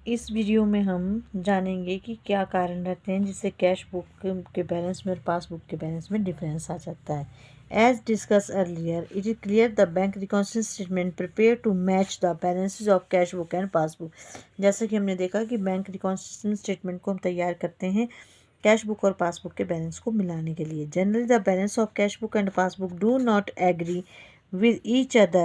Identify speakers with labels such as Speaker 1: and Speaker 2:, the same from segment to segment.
Speaker 1: इस वीडियो में हम जानेंगे कि क्या कारण रहते हैं जिससे कैश बुक के बैलेंस में और पासबुक के बैलेंस में डिफरेंस आ जाता है। As discuss earlier, it is clear the bank reconciliation statement prepare to match the balances of cash book and passbook. जैसे कि हमने देखा कि बैंक रिकॉन्सिलिएशन स्टेटमेंट को हम तैयार करते हैं कैश बुक और पासबुक के बैलेंस को मिलाने के लिए। Generally the balance of cash book and passbook do not agree with each other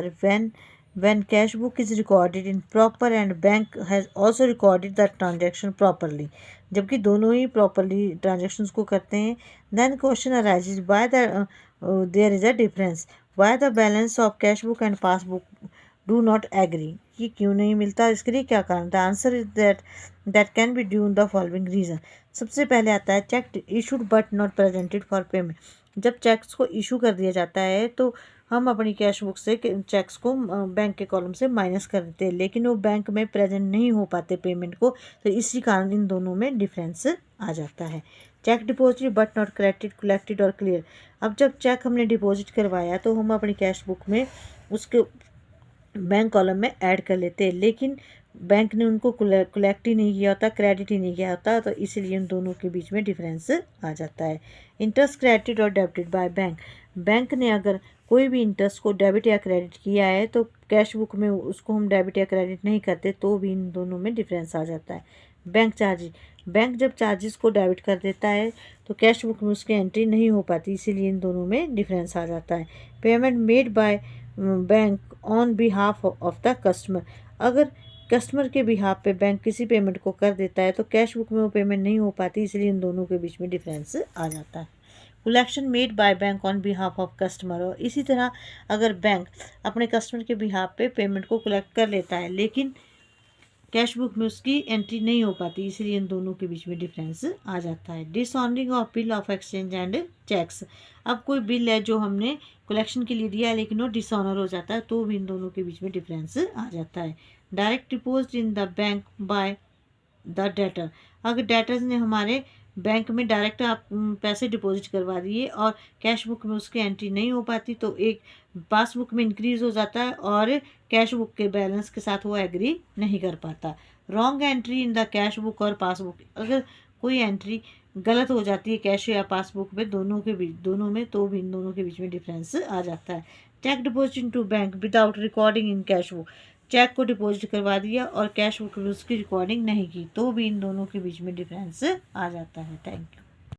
Speaker 1: when cash book is recorded in proper and bank has also recorded the transaction properly। जबकि दोनों ही properly transactions को करते हैं, then question arises why there is a difference, why the balance of cash book and passbook do not agree, कि क्यों नहीं मिलता, इसके लिए क्या कारण। The answer is that can be due the following reason. सबसे पहले आता है check issued but not presented for payment. जब चेक्स को इशू कर दिया जाता है तो हम अपनी कैश बुक से चेक्स को बैंक के कॉलम से माइनस कर देते हैं, लेकिन वो बैंक में प्रेजेंट नहीं हो पाते पेमेंट को, तो इसी कारण इन दोनों में डिफरेंस आ जाता है। Cheque deposit but not credit collected और क्लियर। अब जब चेक हमने डिपॉजिट करवाया तो हम अपनी कैश बुक में उसके बैंक कॉलम में ऐड कर लेते हैं, लेकिन बैंक ने उनको कलेक्ट ही नहीं किया होता, क्रेडिट ही नहीं किया होता, तो इसीलिए उन दोनों के बीच में डिफरेंस आ जाता है। इंटरेस्ट क्रेडिट और डेबिटेड बाय बैंक। बैंक ने अगर कोई भी इंटरेस्ट को डेबिट या क्रेडिट किया है तो कैश बुक में उसको हम डेबिट या क्रेडिट नहीं करते, तो भी इन दोनों में डिफरेंस आ जाता है। Bank charges. बैंक जब चार्जेस को डेबिट कर देता है तो कैश बुक में उसकी एंट्री नहीं हो पाती, इसीलिए इन दोनों में डिफरेंस आ जाता है। Payment made by bank on behalf of the customer. अगर कस्टमर के बिहाफ पे बैंक किसी पेमेंट को कर देता है तो कैश बुक में वो पेमेंट नहीं हो पाती, इसलिए इन दोनों के बीच में डिफरेंस आ जाता है। Collection made by bank on behalf of customer. और इसी तरह अगर बैंक अपने कस्टमर के बिहाफ पे पेमेंट को कलेक्ट कर लेता है लेकिन कैश बुक में उसकी एंट्री नहीं हो पाती, इसलिए इन दोनों के बीच में डिफरेंस आ जाता है। Dishonouring of bill of exchange and cheques. अब कोई बिल है जो हमने कलेक्शन के लिए दिया है लेकिन वो डिसऑनर हो जाता है, तो भी इन दोनों के बीच में डिफरेंस आ जाता है। Direct deposit in the bank by the debtor. अगर डेटर्स ने हमारे बैंक में डायरेक्ट आप पैसे डिपॉजिट करवा दिए और कैश बुक में उसकी एंट्री नहीं हो पाती, तो एक पासबुक में इंक्रीज हो जाता है और कैश बुक के बैलेंस के साथ वो एग्री नहीं कर पाता। Wrong entry in the cash book और पासबुक। अगर कोई एंट्री गलत हो जाती है कैश या पासबुक में, दोनों में, तो भी इन दोनों के बीच में डिफरेंस आ जाता है। Cheque deposit into bank without recording in cash book. Cheque को डिपॉजिट करवा दिया और कैश बुक में उसकी रिकॉर्डिंग नहीं की, तो भी इन दोनों के बीच में डिफरेंस आ जाता है। Thank you.